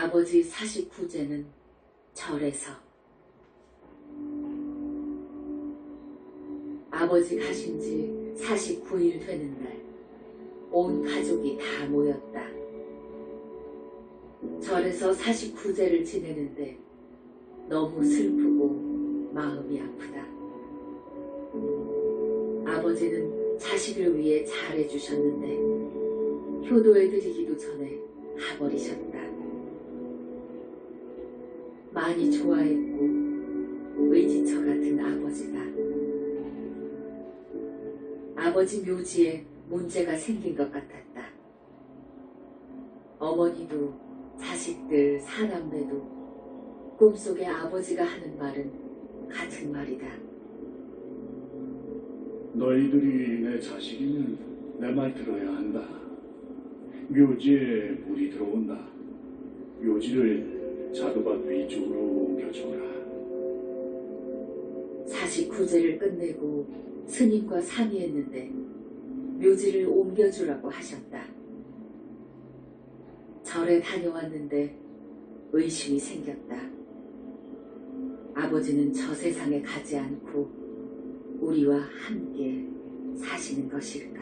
아버지 49제는 절에서. 아버지 가신 지 49일 되는 날, 온 가족이 다 모였다. 절에서 49제를 지내는데 너무 슬프고 마음이 아프다. 아버지는 자식을 위해 잘해주셨는데 효도해 드리기도 전에 가버리셨다. 많이 좋아했고 의지처 같은 아버지다. 아버지 묘지에 문제가 생긴 것 같았다. 어머니도 자식들 사남매도 꿈속에 아버지가 하는 말은 같은 말이다. 너희들이 내 자식이면 내 말 들어야 한다. 묘지에 물이 들어온다. 묘지를 자두밭 위쪽으로 옮겨줘라. 49제를 끝내고 스님과 상의했는데 묘지를 옮겨주라고 하셨다. 절에 다녀왔는데 의심이 생겼다. 아버지는 저 세상에 가지 않고 우리와 함께 사시는 것일까?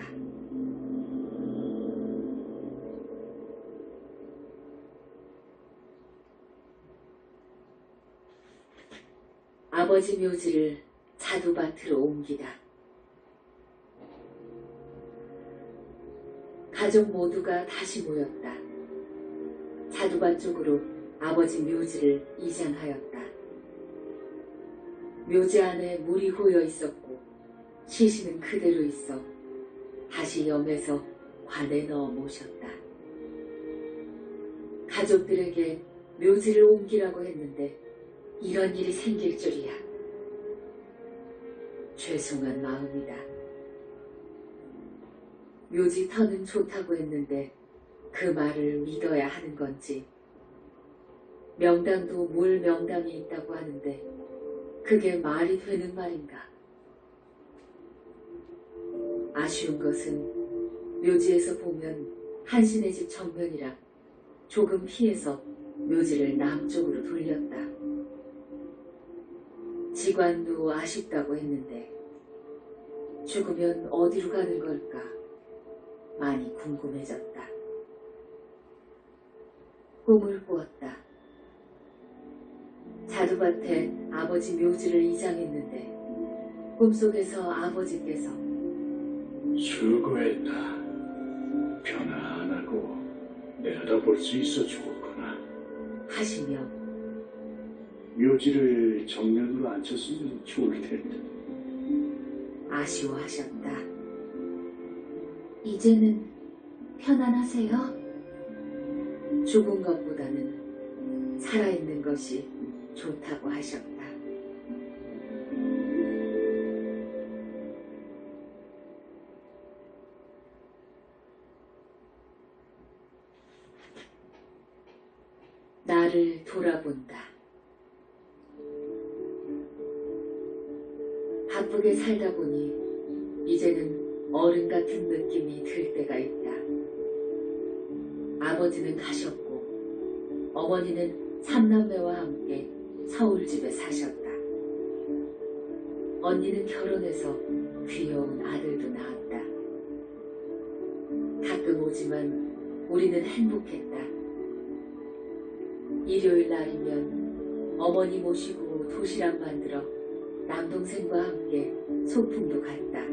아버지 묘지를 자두밭으로 옮기다. 가족 모두가 다시 모였다. 자두밭 쪽으로 아버지 묘지를 이장하였다. 묘지 안에 물이 고여 있었고 시신은 그대로 있어 다시 염해서 관에 넣어 모셨다. 가족들에게 묘지를 옮기라고 했는데 이런 일이 생길 줄이야. 죄송한 마음이다. 묘지 터는 좋다고 했는데 그 말을 믿어야 하는 건지, 명당도 물 명당이 있다고 하는데 그게 말이 되는 말인가? 아쉬운 것은 묘지에서 보면 한신의 집 정면이라 조금 피해서 묘지를 남쪽으로 돌렸다. 직관도 아쉽다고 했는데 죽으면 어디로 가는 걸까? 많이 궁금해졌다. 꿈을 꾸었다. 자두밭에 아버지 묘지를 이장했는데 꿈속에서 아버지께서 수고했다. 편안하고 내려다볼 수 있어 좋구나. 하시며 묘지를 정면으로 앉혔으면 좋을 텐데. 아쉬워하셨다. 이제는 편안하세요? 죽은 것보다는 살아있는 것이 좋다고 하셨다. 나를 돌아본다. 바쁘게 살다 보니 이제는 어른 같은 느낌이 들 때가 있다. 아버지는 가셨고 어머니는 삼남매와 함께 서울집에 사셨다. 언니는 결혼해서 귀여운 아들도 낳았다. 가끔 오지만 우리는 행복했다. 일요일 날이면 어머니 모시고 도시락 만들어 남동생과 함께 소풍도 갔다.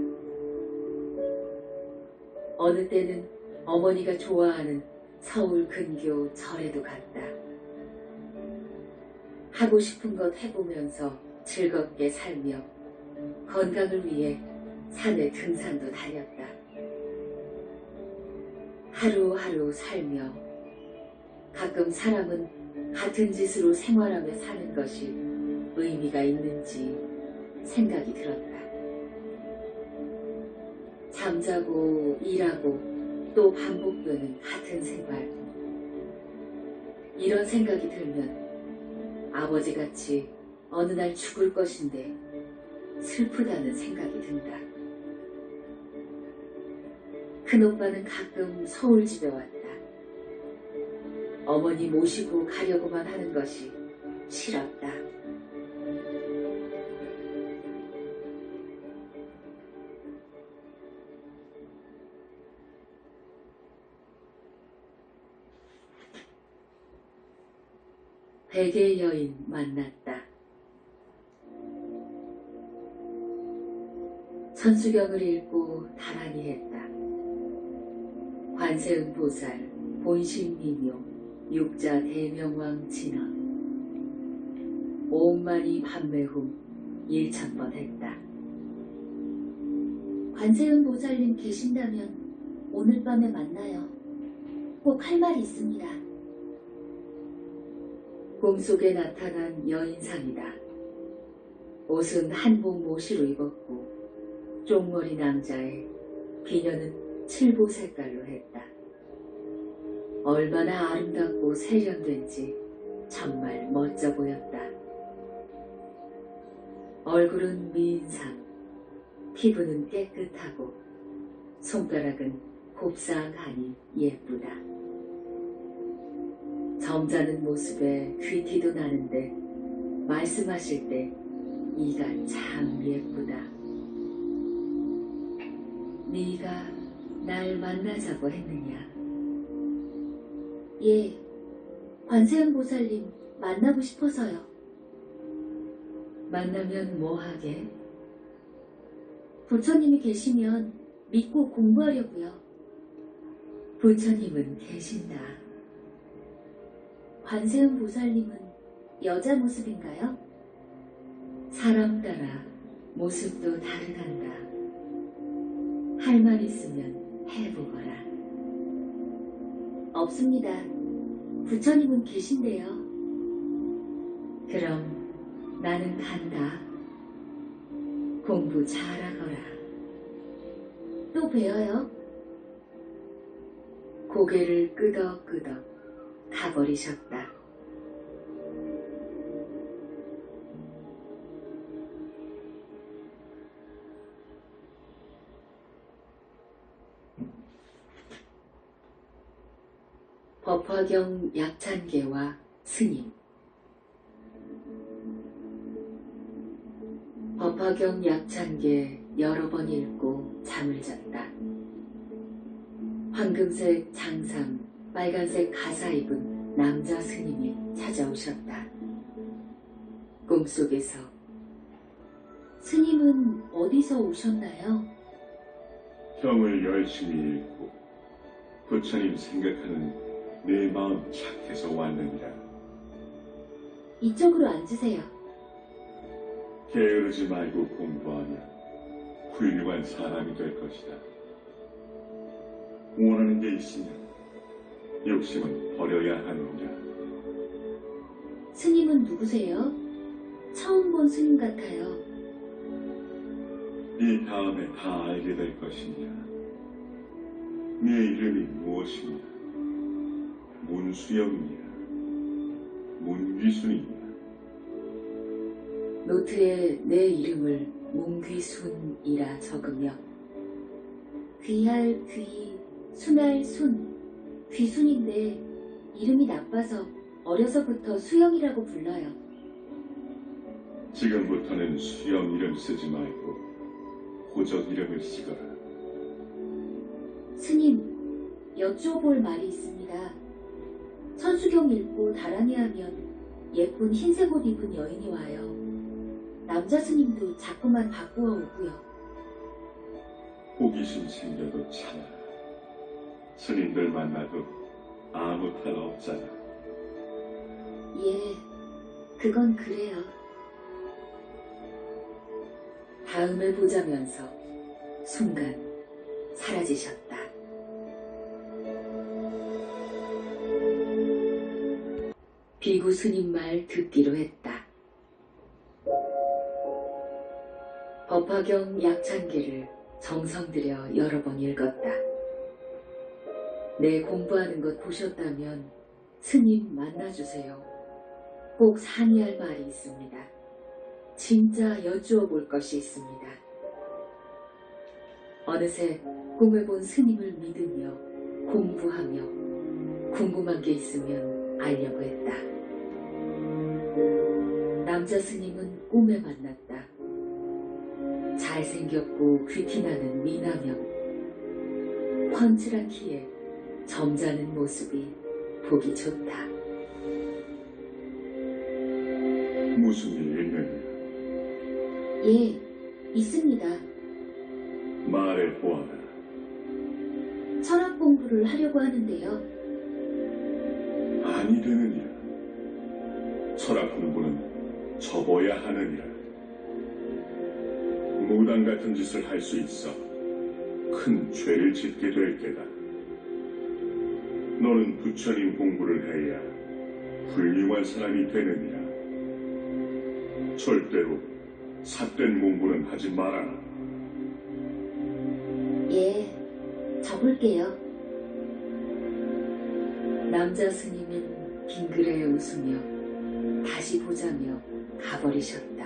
어느 때는 어머니가 좋아하는 서울 근교 절에도 갔다. 하고 싶은 것 해보면서 즐겁게 살며 건강을 위해 산에 등산도 다녔다. 하루하루 살며 가끔 사람은 같은 짓으로 생활하며 사는 것이 의미가 있는지 생각이 들었다. 잠자고 일하고 또 반복되는 같은 생활. 이런 생각이 들면 아버지같이 어느 날 죽을 것인데 슬프다는 생각이 든다. 큰오빠는 가끔 서울집에 왔다. 어머니 모시고 가려고만 하는 것이 싫었다. 백의 여인 만났다. 천수경을 읽고 다란히 했다. 관세음 보살, 본신민요, 육자 대명왕 진언. 오만이 판매 후 1,000번 했다. 관세음 보살님 계신다면 오늘 밤에 만나요. 꼭 할 말이 있습니다. 꿈속에 나타난 여인상이다. 옷은 한복 모시로 입었고 쪽머리 남자의 비녀는 칠보 색깔로 했다. 얼마나 아름답고 세련된지 정말 멋져 보였다. 얼굴은 미인상, 피부는 깨끗하고 손가락은 곱상하니 예쁘다. 점잖은 모습에 귀티도 나는데 말씀하실 때 이가 참 예쁘다. 네가 날 만나자고 했느냐? 예, 관세음 보살님 만나고 싶어서요. 만나면 뭐하게? 부처님이 계시면 믿고 공부하려고요. 부처님은 계신다. 관세음 보살님은 여자 모습인가요? 사람 따라 모습도 다르단다. 할 말 있으면 해보거라. 없습니다. 부처님은 계신데요. 그럼 나는 간다. 공부 잘하거라. 또 뵈어요. 고개를 끄덕끄덕 가버리셨다. 법화경 약찬계와 스님. 법화경 약찬계 여러 번 읽고 잠을 잤다. 황금색 장삼, 빨간색 가사 입은 남자 스님이 찾아오셨다. 꿈속에서 스님은 어디서 오셨나요? 형을 열심히 읽고 부처님 생각하는 내 마음 착해서 왔느니라. 이쪽으로 앉으세요. 게으르지 말고 공부하면 훌륭한 사람이 될 것이다. 원하는 게 있으면 욕심은 버려야 하느니라. 스님은 누구세요? 처음 본 스님 같아요. 이 다음에 다 알게 될 것이니라. 내 이름이 무엇이냐? 문수영이니라. 문귀순이니라. 노트에 내 이름을 문귀순이라 적으며 귀할 귀, 순할 순, 귀순인데 이름이 나빠서 어려서부터 수영이라고 불러요. 지금부터는 수영 이름 쓰지 말고 호적 이름을 쓰거라. 스님, 여쭈어볼 말이 있습니다. 천수경 읽고 다란히 하면 예쁜 흰색 옷 입은 여인이 와요. 남자 스님도 자꾸만 바꾸어 오고요. 호기심 생겨도 참아. 스님들 만나도 아무 탈 없잖아. 예, 그건 그래요. 다음에 보자면서 순간 사라지셨다. 비구 스님 말 듣기로 했다. 법화경 약찬계를 정성 들여 여러 번 읽었다. 내 공부하는 것 보셨다면 스님 만나주세요. 꼭 상의할 말이 있습니다. 진짜 여쭈어 볼 것이 있습니다. 어느새 꿈에 본 스님을 믿으며 공부하며 궁금한 게 있으면 알려고 했다. 남자 스님은 꿈에 만났다. 잘생겼고 귀티나는 미남형. 훤칠한 키에 점잖은 모습이 보기 좋다. 무슨 일 있느냐? 예, 있습니다. 말해보아라. 철학 공부를 하려고 하는데요. 아니 되느냐? 철학 공부는 접어야 하느니라. 무당 같은 짓을 할 수 있어 큰 죄를 짓게 될 게다. 너는 부처님 공부를 해야 훌륭한 사람이 되느니라. 절대로 삿된 공부는 하지 마라. 예, 적을게요. 남자 스님은 빙그레 웃으며 다시 보자며 가버리셨다.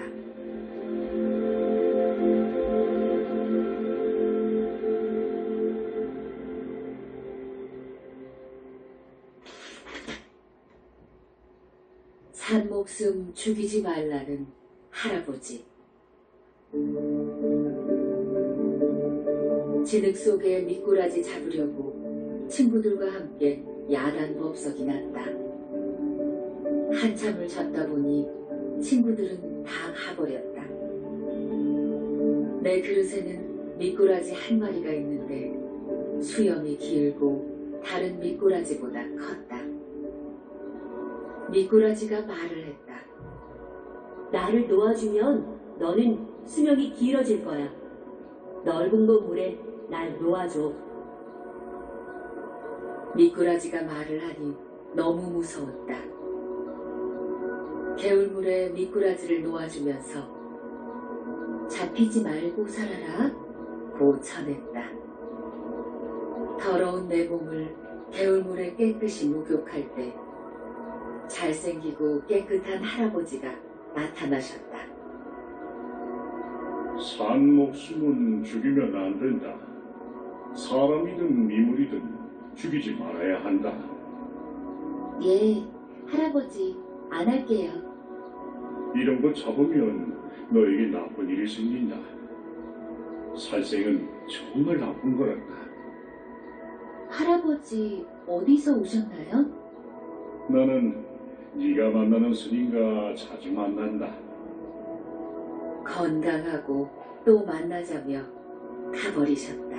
산 목숨 죽이지 말라는 할아버지. 진흙 속에 미꾸라지 잡으려고 친구들과 함께 야단 법석이 났다. 한참을 졌다 보니 친구들은 다 가버렸다. 내 그릇에는 미꾸라지 한 마리가 있는데 수염이 길고 다른 미꾸라지보다 컸다. 미꾸라지가 말을 했다. 나를 놓아주면 너는 수명이 길어질 거야. 넓은 건물에 날 놓아줘. 미꾸라지가 말을 하니 너무 무서웠다. 개울물에 미꾸라지를 놓아주면서 잡히지 말고 살아라 고 전했다. 더러운 내 몸을 개울물에 깨끗이 목욕할 때 잘생기고 깨끗한 할아버지가 나타나셨다. 산 목숨은 죽이면 안 된다. 사람이든 미물이든 죽이지 말아야 한다. 예, 할아버지, 안 할게요. 이런 거 잡으면 너에게 나쁜 일이 생긴다. 살생은 정말 나쁜 거란다. 할아버지, 어디서 오셨나요? 나는 네가 만나는 스님과 자주 만난다. 건강하고 또 만나자며 가버리셨다.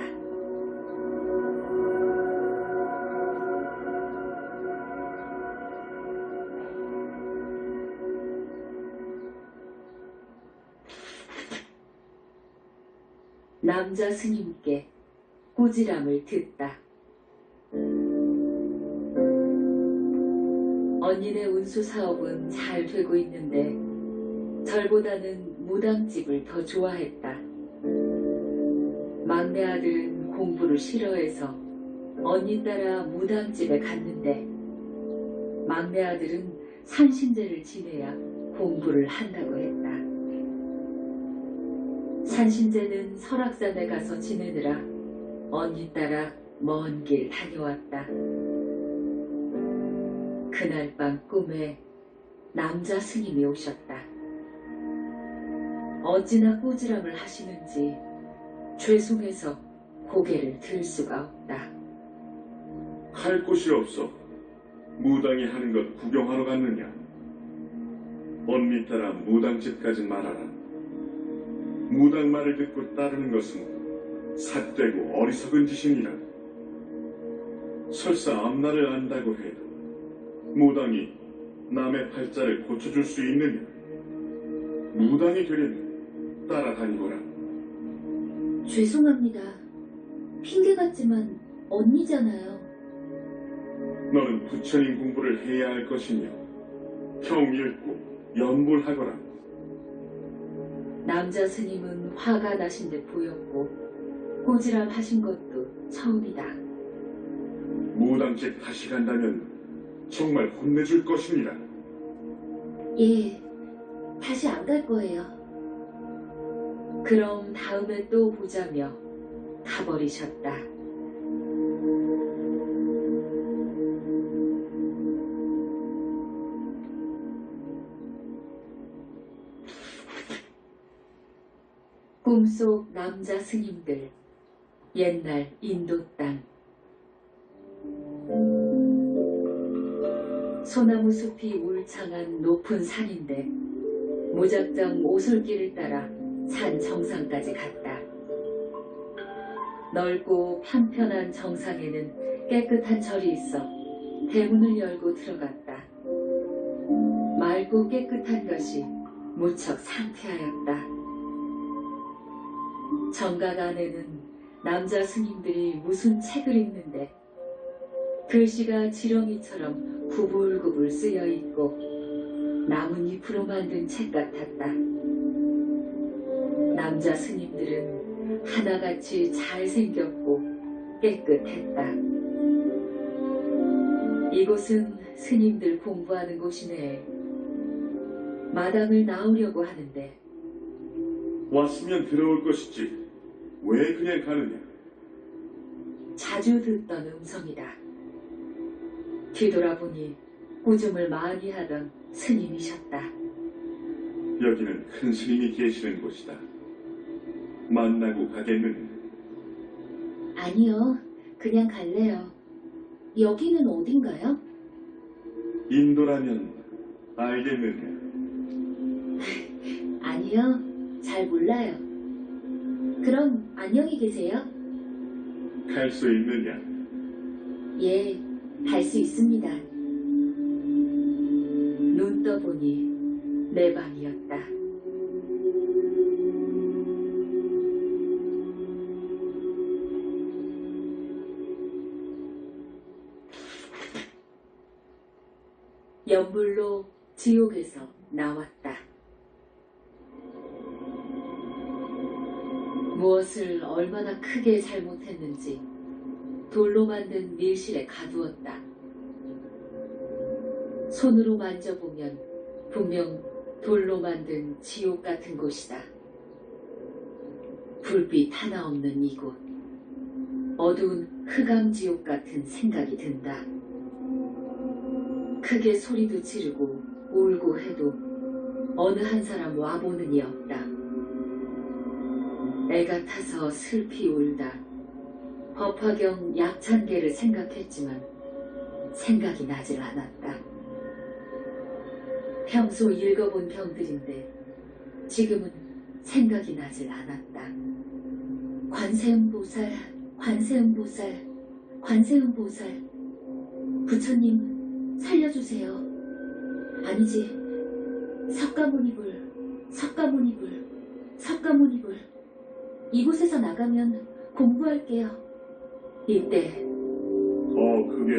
남자 스님께 꾸지람을 듣다. 언니네 운수 사업은 잘 되고 있는데 절보다는 무당집을 더 좋아했다. 막내 아들은 공부를 싫어해서 언니 따라 무당집에 갔는데 막내 아들은 산신제를 지내야 공부를 한다고 했다. 산신제는 설악산에 가서 지내느라 언니 따라 먼 길 다녀왔다. 그날 밤 꿈에 남자 스님이 오셨다. 어찌나 꾸지람을 하시는지 죄송해서 고개를 들 수가 없다. 할 곳이 없어. 무당이 하는 것 구경하러 갔느냐? 언니 따라 무당집까지 말아라. 무당 말을 듣고 따르는 것은 삿되고 어리석은 짓이니라. 설사 앞날을 안다고 해도 무당이 남의 팔자를 고쳐줄 수 있느냐? 무당이 되려면 따라다니거라. 죄송합니다. 핑계 같지만 언니잖아요. 너는 부처님 공부를 해야 할 것이며 형 읽고 연불하거라. 남자 스님은 화가 나신 듯 보였고 꾸지람 하신 것도 처음이다. 무당집 다시 간다면 정말 혼내줄 것이니라. 예, 다시 안 갈 거예요. 그럼 다음에 또 보자며 가버리셨다. 꿈속 남자 스님들, 옛날 인도 땅. 소나무 숲이 울창한 높은 산인데 무작정 오솔길을 따라 산 정상까지 갔다. 넓고 편편한 정상에는 깨끗한 절이 있어 대문을 열고 들어갔다. 맑고 깨끗한 것이 무척 상쾌하였다. 정각 안에는 남자 스님들이 무슨 책을 읽는데 글씨가 지렁이처럼 구불구불 쓰여 있고 나뭇잎으로 만든 책 같았다. 남자 스님들은 하나같이 잘생겼고 깨끗했다. 이곳은 스님들 공부하는 곳이네. 마당을 나오려고 하는데 왔으면 들어올 것이지. 왜 그냥 가느냐? 자주 듣던 음성이다. 뒤돌아보니 꾸중을 많이 하던 스님이셨다. 여기는 큰 스님이 계시는 곳이다. 만나고 가겠느냐? 아니요, 그냥 갈래요. 여기는 어딘가요? 인도라면 알겠느냐? 아니요, 잘 몰라요. 그럼 안녕히 계세요. 갈 수 있느냐? 예, 갈 수 있습니다. 눈 떠보니 내 방이었다. 연불로 지옥에서 나왔다. 무엇을 얼마나 크게 잘못했는지 돌로 만든 밀실에 가두었다. 손으로 만져보면 분명 돌로 만든 지옥 같은 곳이다. 불빛 하나 없는 이곳, 어두운 흑암지옥 같은 생각이 든다. 크게 소리도 지르고 울고 해도 어느 한 사람 와보는 이 없다. 애가 타서 슬피 울다. 법화경 약찬계를 생각했지만 생각이 나질 않았다. 평소 읽어본 경들인데 지금은 생각이 나질 않았다. 관세음보살, 관세음보살, 관세음보살. 부처님 살려주세요. 아니지, 석가모니불, 석가모니불, 석가모니불. 이곳에서 나가면 공부할게요. 이때 더 크게,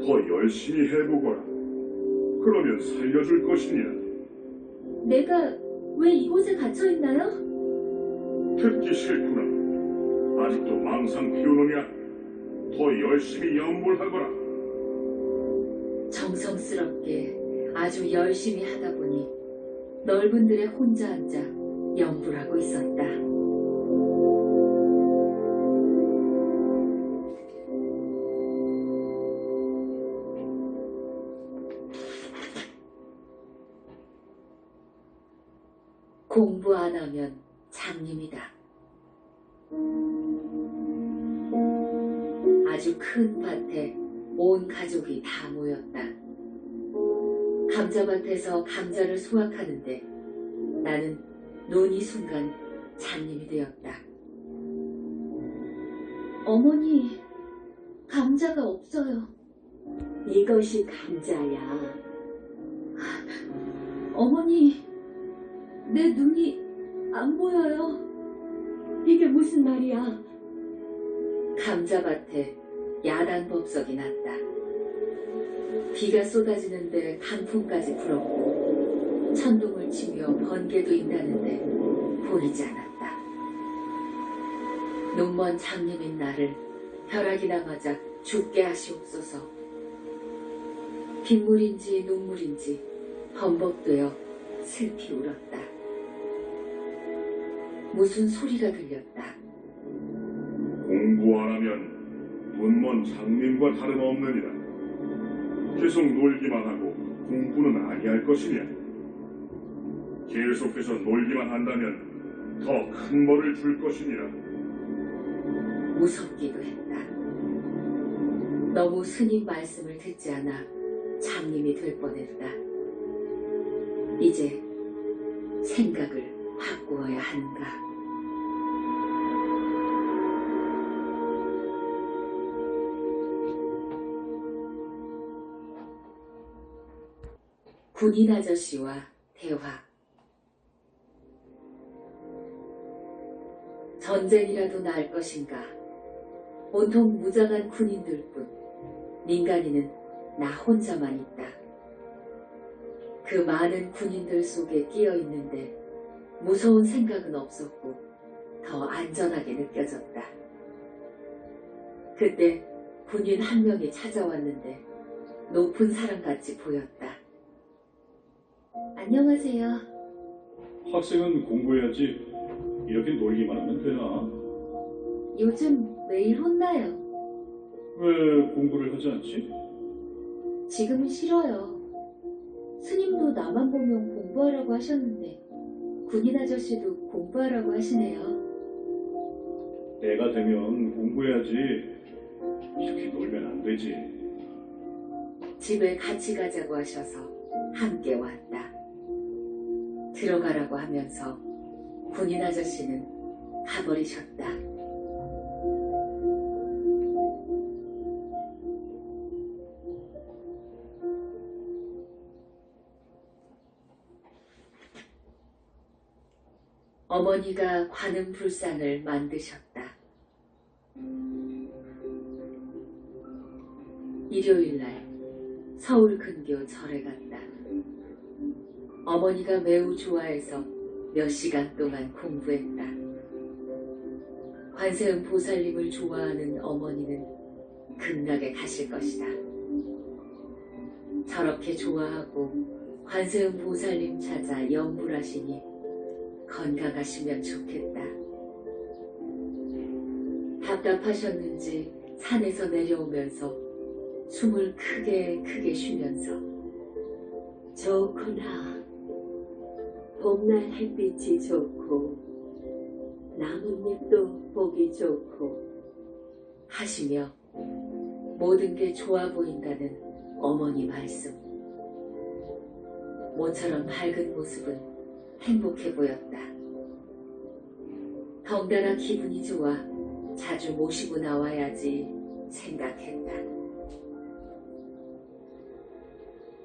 더 열심히 해보거라. 그러면 살려줄 것이냐? 내가 왜 이곳에 갇혀있나요? 듣기 싫구나. 아직도 망상 피우느냐? 더 열심히 연불하거라. 정성스럽게 아주 열심히 하다 보니 넓은 들에 혼자 앉아 연불하고 있었다. 공부 안 하면 장님이다. 아주 큰 밭에 온 가족이 다 모였다. 감자밭에서 감자를 수확하는데 나는 눈이 순간 장님이 되었다. 어머니, 감자가 없어요. 이것이 감자야. 어머니, 내 눈이 안 보여요. 이게 무슨 말이야? 감자밭에 야단법석이 났다. 비가 쏟아지는데 강풍까지 불었고 천둥을 치며 번개도 있다는데 보이지 않았다. 눈먼 장님인 나를 벼락이나 맞아 죽게 하시옵소서. 빗물인지 눈물인지 범벅되어 슬피 울었다. 무슨 소리가 들렸다. 공부 안 하면 눈먼 장님과 다름없느니라. 계속 놀기만 하고 공부는 아니할 것이냐? 계속해서 놀기만 한다면 더 큰 벌을 줄 것이니라. 무섭기도 했다. 너무 스님 말씀을 듣지 않아 장님이 될 뻔했다. 이제 생각을 바꾸어야 하는가. 군인 아저씨와 대화. 전쟁이라도 날 것인가. 온통 무장한 군인들뿐. 민간인은 나 혼자만 있다. 그 많은 군인들 속에 끼어 있는데 무서운 생각은 없었고 더 안전하게 느껴졌다. 그때 군인 한 명이 찾아왔는데 높은 사람같이 보였다. 안녕하세요. 학생은 공부해야지 이렇게 놀기만 하면 되나? 요즘 매일 혼나요. 왜 공부를 하지 않지? 지금은 싫어요. 스님도 나만 보면 공부하라고 하셨는데 군인 아저씨도 공부하라고 하시네요. 때가 되면 공부해야지. 이렇게 놀면 안 되지. 집에 같이 가자고 하셔서 함께 왔다. 들어가라고 하면서 군인 아저씨는 가버리셨다. 어머니가 관음 불상을 만드셨다. 일요일날 서울 근교 절에 갔다. 어머니가 매우 좋아해서 몇 시간 동안 공부했다. 관세음 보살님을 좋아하는 어머니는 극락에 가실 것이다. 저렇게 좋아하고 관세음 보살님 찾아 염불하시니 건강하시면 좋겠다. 답답하셨는지 산에서 내려오면서 숨을 크게 쉬면서 좋구나. 봄날 햇빛이 좋고 나뭇잎도 보기 좋고 하시며 모든 게 좋아 보인다는 어머니 말씀. 모처럼 밝은 모습은 행복해 보였다. 덩달아 기분이 좋아 자주 모시고 나와야지 생각했다.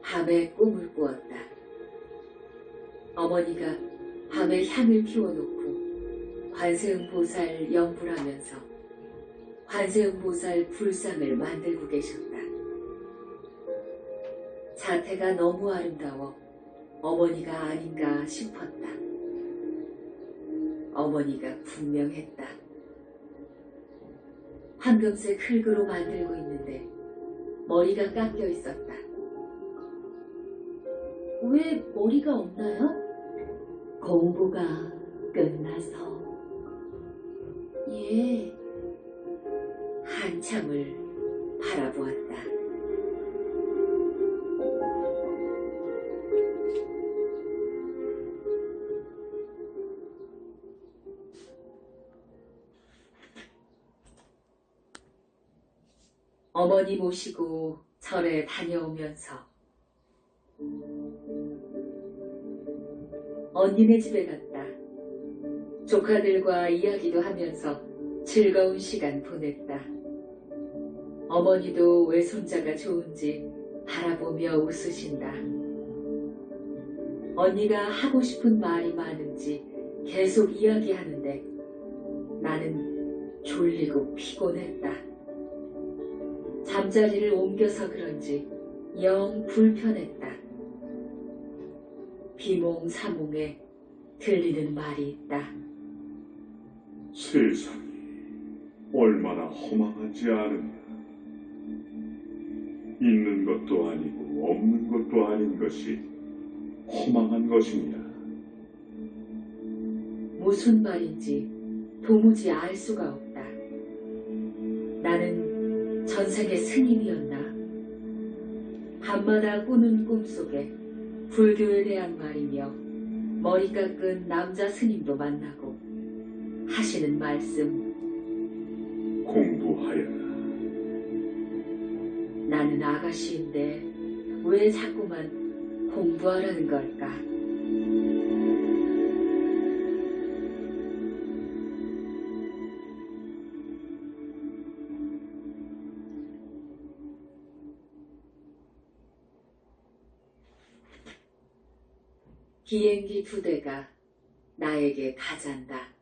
밤에 꿈을 꾸었다. 어머니가 밤에 향을 피워놓고 관세음 보살 염불하면서 관세음 보살 불상을 만들고 계셨다. 자태가 너무 아름다워 어머니가 아닌가 싶었다. 어머니가 분명했다. 황금색 흙으로 만들고 있는데 머리가 깎여 있었다. 왜 머리가 없나요? 공부가 끝나서. 예. 한참을 바라보았다. 어머니 모시고 절에 다녀오면서 언니네 집에 갔다. 조카들과 이야기도 하면서 즐거운 시간 보냈다. 어머니도 외손자가 좋은지 바라보며 웃으신다. 언니가 하고 싶은 말이 많은지 계속 이야기하는데 나는 졸리고 피곤했다. 잠자리를 옮겨서 그런지 영 불편했다. 비몽사몽에 들리는 말이 있다. 세상이 얼마나 허망하지 않은가. 있는 것도 아니고 없는 것도 아닌 것이 허망한 것이냐. 무슨 말인지 도무지 알 수가 없다. 나는 전생의 스님이었나? 밤마다 꾸는 꿈 속에 불교에 대한 말이며 머리 깎은 남자 스님도 만나고 하시는 말씀, 공부하여라. 나는 아가씨인데 왜 자꾸만 공부하라는 걸까? 비행기 2대가 나에게 가잔다.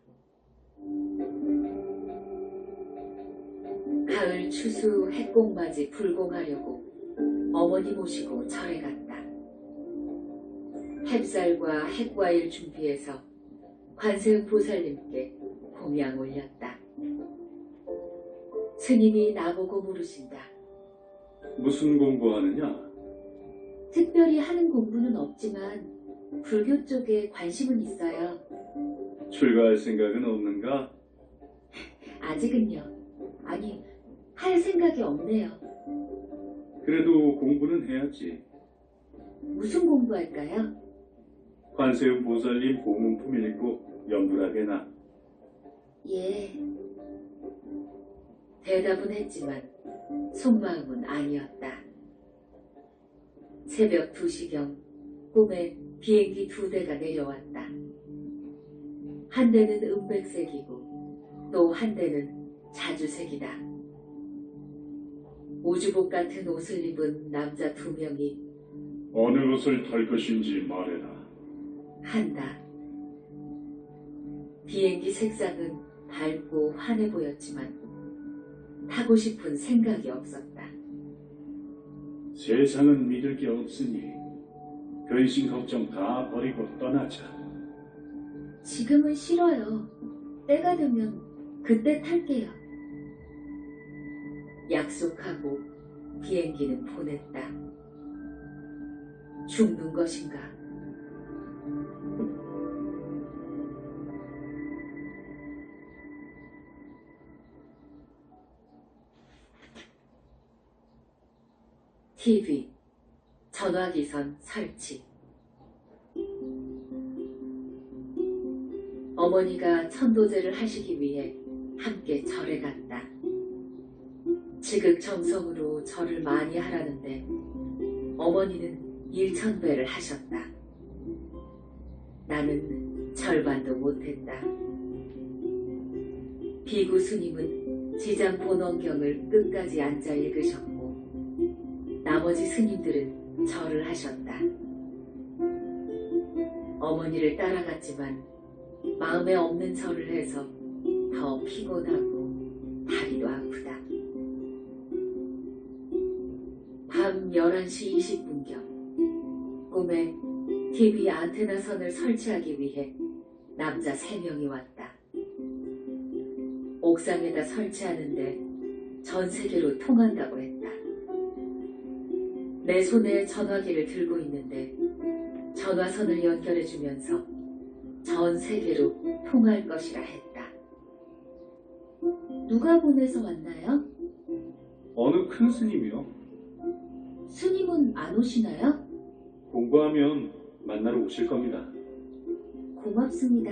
가을 추수 핵공맞이 불공하려고 어머니 모시고 절에 갔다. 햅쌀과 핵과일 준비해서 관세음 보살님께 공양 올렸다. 스님이 나보고 물으신다. 무슨 공부하느냐? 특별히 하는 공부는 없지만 불교 쪽에 관심은 있어요. 출가할 생각은 없는가? 아직은요. 아니, 할 생각이 없네요. 그래도 공부는 해야지. 무슨 공부할까요? 관세음 보살님 고문품 읽고 연불하게나. 예. 대답은 했지만 속마음은 아니었다. 새벽 2시경 꿈에 비행기 2대가 내려왔다. 한 대는 은백색이고 또 한 대는 자주색이다. 우주복 같은 옷을 입은 남자 2명이 어느 것을 탈 것인지 말해라. 한다. 비행기 색상은 밝고 환해 보였지만 타고 싶은 생각이 없었다. 세상은 믿을 게 없으니 근심 걱정 다 버리고 떠나자. 지금은 싫어요. 때가 되면 그때 탈게요. 약속하고 비행기는 보냈다. 죽는 것인가? TV, 전화기선 설치. 어머니가 천도제를 하시기 위해 함께 절에 갔다. 지극정성으로 절을 많이 하라는데 어머니는 일천배를 하셨다. 나는 절반도 못했다. 비구 스님은 지장 본원경을 끝까지 앉아 읽으셨고 나머지 스님들은 절을 하셨다. 어머니를 따라갔지만 마음에 없는 절을 해서 더 피곤하고 다리도 아프다. 밤 11시 20분경 꿈에 TV 안테나 선을 설치하기 위해 남자 3명이 왔다. 옥상에다 설치하는데 전 세계로 통한다고 했다. 내 손에 전화기를 들고 있는데 전화선을 연결해주면서 전 세계로 통할 것이라 했다. 누가 보내서 왔나요? 어느 큰 스님이요? 스님은 안 오시나요? 공부하면 만나러 오실 겁니다. 고맙습니다.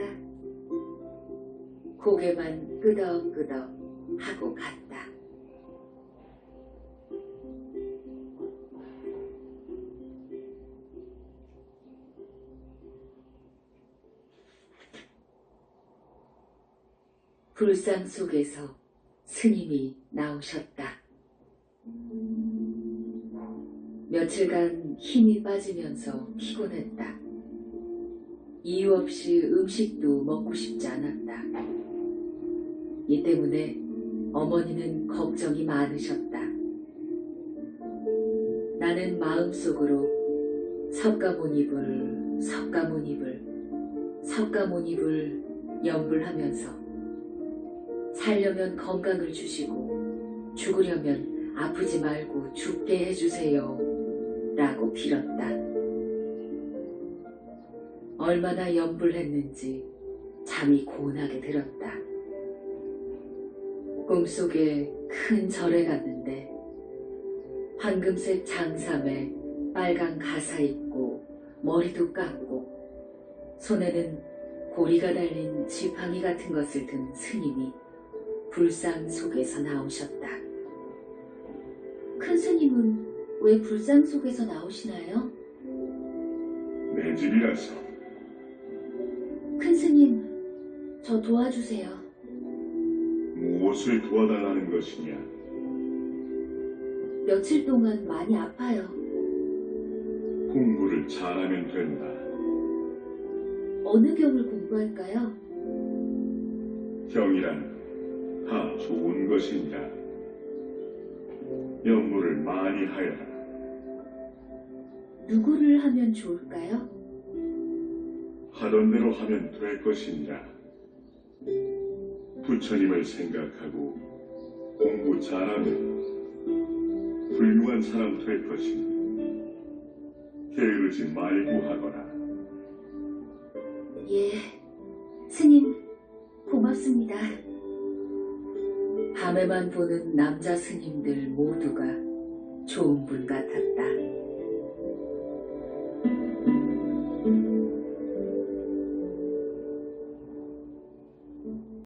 고개만 끄덕끄덕 하고 갔다. 불상 속에서 스님이 나오셨다. 며칠간 힘이 빠지면서 피곤했다. 이유 없이 음식도 먹고 싶지 않았다. 이 때문에 어머니는 걱정이 많으셨다. 나는 마음속으로 석가모니불, 석가모니불, 석가모니불 연불하면서 살려면 건강을 주시고 죽으려면 아프지 말고 죽게 해주세요 라고 빌었다. 얼마나 연불했는지 잠이 고운하게 들었다. 꿈속에 큰 절에 갔는데 황금색 장삼에 빨간 가사 입고 머리도 깎고 손에는 고리가 달린 지팡이 같은 것을 든 스님이 불상 속에서 나오셨다. 큰 스님은 왜 불상 속에서 나오시나요? 내 집이라서. 큰 스님, 저 도와주세요. 무엇을 도와달라는 것이냐? 며칠 동안 많이 아파요. 공부를 잘하면 된다. 어느 경을 공부할까요? 경이란 다 좋은 것이니라. 연무를 많이 하여라. 누구를 하면 좋을까요? 하던 대로 하면 될 것이니라. 부처님을 생각하고 공부 잘하면 훌륭한 사람 될 것이니 게으르지 말고 하거라. 예, 스님, 고맙습니다. 밤에만 보는 남자 스님들 모두가 좋은 분 같았다.